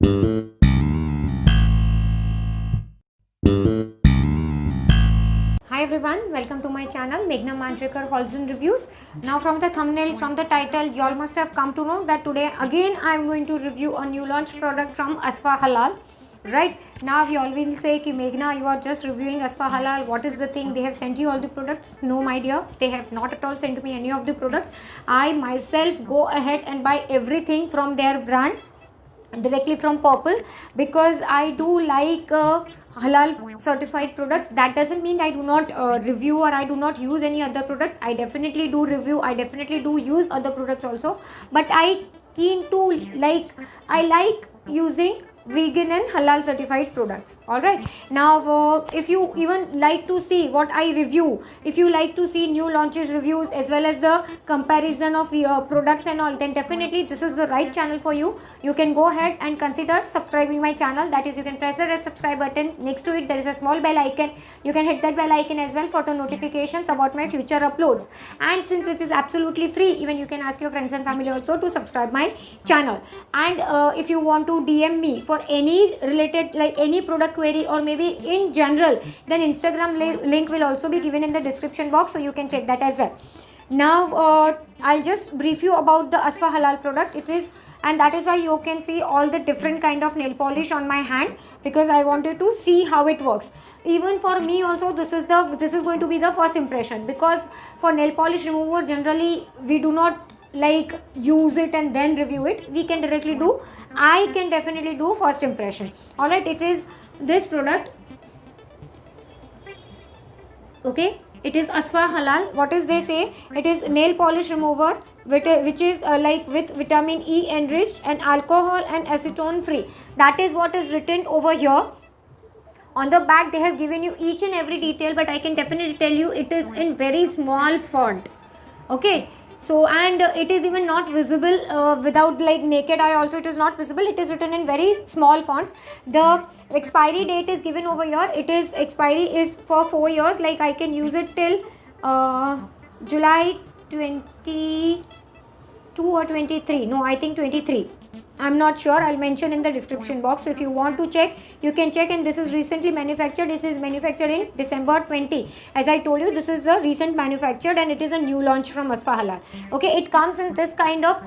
Hi everyone, welcome to my channel Meghna Manjrekar Hauls and Reviews. Now from the thumbnail, from the title, you all must have come to know that today again I am going to review a new launch product from Asfa Halal. Right, now you all will say ki Meghna, you are just reviewing Asfa Halal, what is the thing, they have sent you all the products? No my dear, they have not at all sent me any of the products. I myself go ahead and buy everything from their brand directly from Purple, because I do like halal certified products. That doesn't mean I do not review or I do not use any other products. I definitely do review, I definitely do use other products also, but I like using vegan and halal certified products. All right, now if you even like to see what I review, if you like to see new launches reviews as well as the comparison of products and all, then definitely this is the right channel for you. You can go ahead and consider subscribing my channel. That is, you can press the red subscribe button. Next to it there is a small bell icon. You can hit that bell icon as well for the notifications about my future uploads. And since it is absolutely free, even you can ask your friends and family also to subscribe my channel. And if you want to DM me for any related, like any product query or maybe in general, then Instagram link will also be given in the description box, so you can check that as well. Now I'll just brief you about the Asfa Halal product. It is, and that is why you can see all the different kind of nail polish on my hand, because I wanted to see how it works. Even for me also, this is going to be the first impression, because for nail polish remover generally we do not like use it and then review it. We can directly do, I can definitely do first impression. All right, it is this product. Okay, it is Asfa Halal. What is they say? It is nail polish remover which is like with vitamin E enriched and alcohol and acetone free. That is what is written over here. On the back they have given you each and every detail, but I can definitely tell you it is in very small font. Okay, so and it is even not visible without like naked eye also, it is not visible. It is written in very small fonts. The expiry date is given over here. It is, expiry is for 4 years, like I can use it till July 22 or 23, no I think 23, I'm not sure. I'll mention in the description box, so if you want to check, you can check. And this is recently manufactured. This is manufactured in December 20. As I told you, this is a recent manufactured and it is a new launch from Asfa Halal. Okay, it comes in this kind of,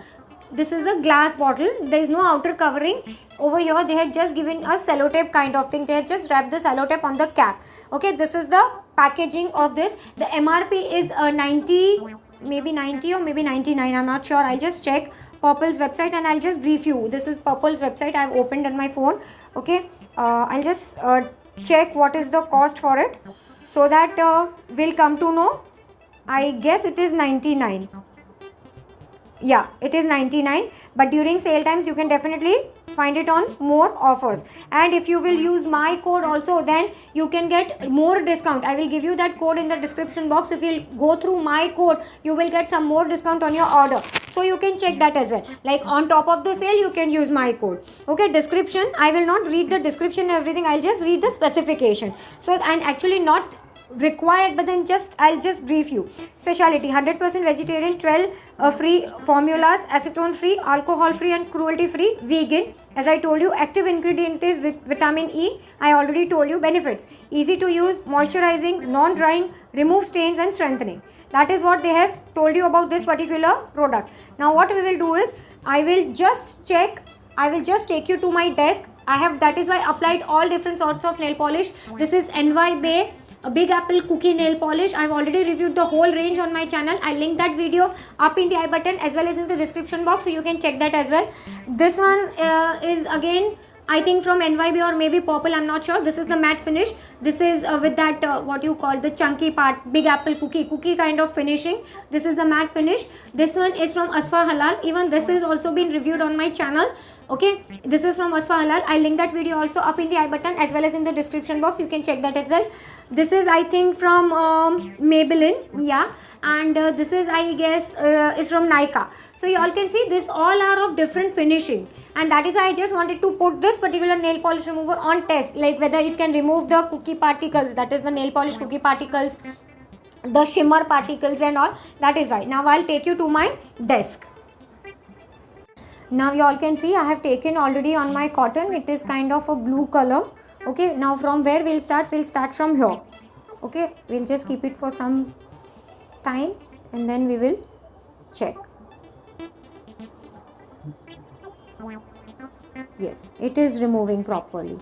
this is a glass bottle. There is no outer covering. Over here they had just given a sellotape kind of thing. They had just wrapped the sellotape on the cap. Okay, this is the packaging of this. The MRP is 90, maybe 90 or maybe 99, I'm not sure. I'll just check Purple's website and I'll just brief you. This is Purple's website. I've opened on my phone. Okay, I'll just check what is the cost for it, so that we'll come to know. I guess it is 99. Yeah, it is 99, but during sale times you can definitely find it on more offers. And if you will use my code also, then you can get more discount. I will give you that code in the description box. If you go through my code, you will get some more discount on your order, so you can check that as well. Like on top of the sale, you can use my code. Okay, description, I will not read the description and everything, I'll just read the specification. So, and actually not required, but then I'll just brief you. Speciality: 100% vegetarian, 12 free formulas, acetone free, alcohol free and cruelty free, vegan. As I told you, active ingredient is with vitamin E. I already told you. Benefits: easy to use, moisturizing, non-drying, remove stains and strengthening. That is what they have told you about this particular product. Now what we will do is, I will just take you to my desk. I have, that is why I applied all different sorts of nail polish. This is NY Bay a Big Apple Cookie nail polish. I've already reviewed the whole range on my channel. I'll link that video up in the I button as well as in the description box, so you can check that as well. This one is again, I think from NYB or maybe Purple, I'm not sure. This is the matte finish. This is with that what you call the chunky part, Big Apple cookie kind of finishing. This is the matte finish. This one is from Asfa Halal. Even this is also been reviewed on my channel. Okay, this is from Asfa Halal. I'll link that video also up in the I button as well as in the description box. You can check that as well. This is, I think, from Maybelline, yeah, and this is, I guess, is from Nykaa. So you all can see this all are of different finishing, and that is why I just wanted to put this particular nail polish remover on test, like whether it can remove the cookie particles, that is the nail polish cookie particles, the shimmer particles and all. That is why. Now I'll take you to my desk. Now you all can see I have taken already on my cotton. It is kind of a blue color. Okay, now from where we'll start? We'll start from here. Okay, we'll just keep it for some time and then we will check. Yes, it is removing properly.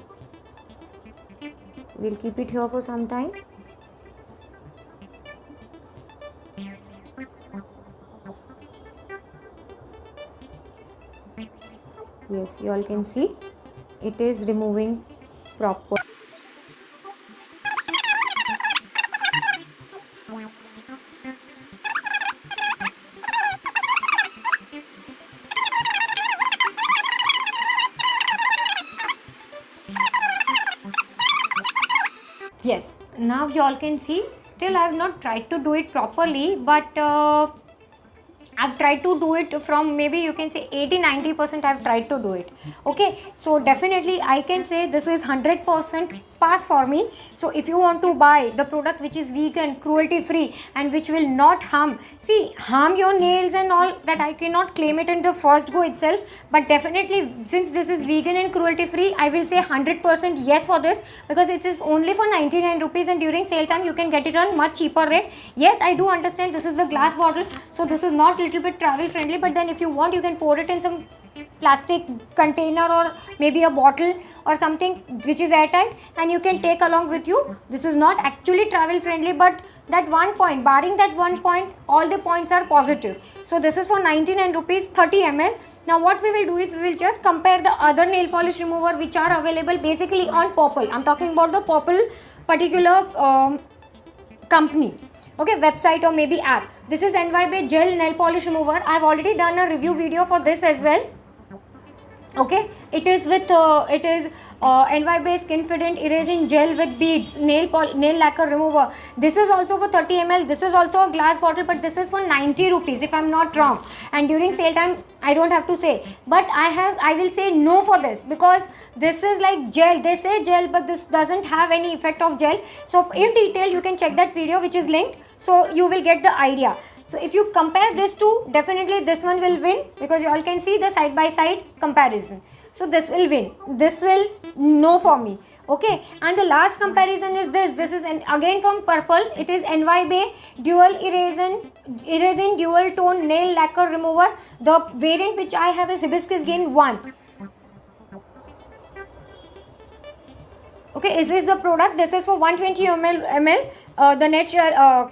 We'll keep it here for some time. Yes, you all can see it is removing proper. Yes, now you all can see, still I have not tried to do it properly, but I've tried to do it from, maybe you can say 80-90% I've tried to do it. Okay, so definitely I can say this is 100% pass for me. So if you want to buy the product which is vegan, cruelty free, and which will not harm your nails and all, that I cannot claim it in the first go itself, but definitely since this is vegan and cruelty free, I will say 100% yes for this, because it is only for 99 rupees and during sale time you can get it on much cheaper rate. Yes, I do understand this is a glass bottle, so this is not little bit travel friendly, but then if you want you can pour it in some plastic container or maybe a bottle or something which is airtight, and you can take along with you. This is not actually travel friendly, but that one point, barring that one point, all the points are positive. So this is for 99 rupees, 30 ml. Now what we will do is we will just compare the other nail polish remover which are available basically on Purplle. I'm talking about the Purplle particular company, okay, website or maybe app. This is NYBay gel nail polish remover. I have already done a review video for this as well. Okay, it is with NYBay Skinfident erasing gel with beads nail lacquer remover. This is also for 30 ml. This is also a glass bottle, but this is for 90 rupees if I'm not wrong, and during sale time I don't have to say, but I will say no for this, because this is like gel. They say gel, but this doesn't have any effect of gel. So in detail you can check that video which is linked, so you will get the idea. So if you compare this two, definitely this one will win, because you all can see the side by side comparison. So this will win. This will no for me. Okay, and the last comparison is this. This is again from Purplle. It is NYBay dual erasing dual tone nail lacquer remover. The variant which I have is hibiscus green 1. Okay, is this the product? This is for 120 ml. The net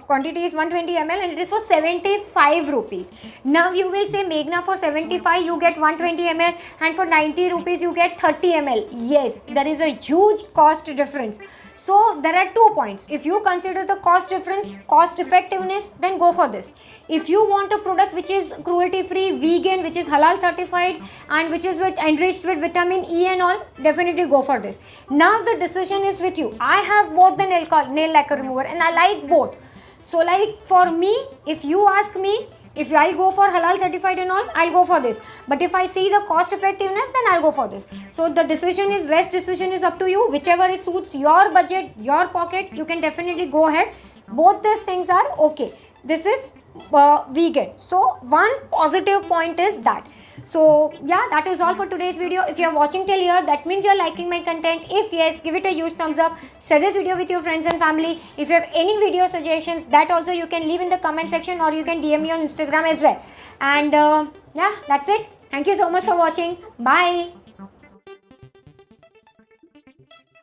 quantity is 120 ml and it is for 75 rupees. Now you will say, Meghna, for 75 you get 120 ml and for 90 rupees you get 30 ml. Yes, there is a huge cost difference. So there are 2 points. If you consider the cost difference, cost effectiveness, then go for this. If you want a product which is cruelty free, vegan, which is halal certified and which is enriched with vitamin E and all, definitely go for this. Now the decision is with you. I have both the nail lacquer remover and I like both. So like for me, if you ask me, if I go for halal certified and all, I'll go for this. But if I see the cost effectiveness, then I'll go for this. So the decision is up to you. Whichever it suits your budget, your pocket, you can definitely go ahead. Both these things are okay. This is vegan. So one positive point is that. So yeah, that is all for today's video. If you are watching till here, that means you are liking my content. If yes, give it a huge thumbs up. Share this video with your friends and family. If you have any video suggestions, that also you can leave in the comment section or you can DM me on Instagram as well. And yeah, that's it. Thank you so much for watching. Bye.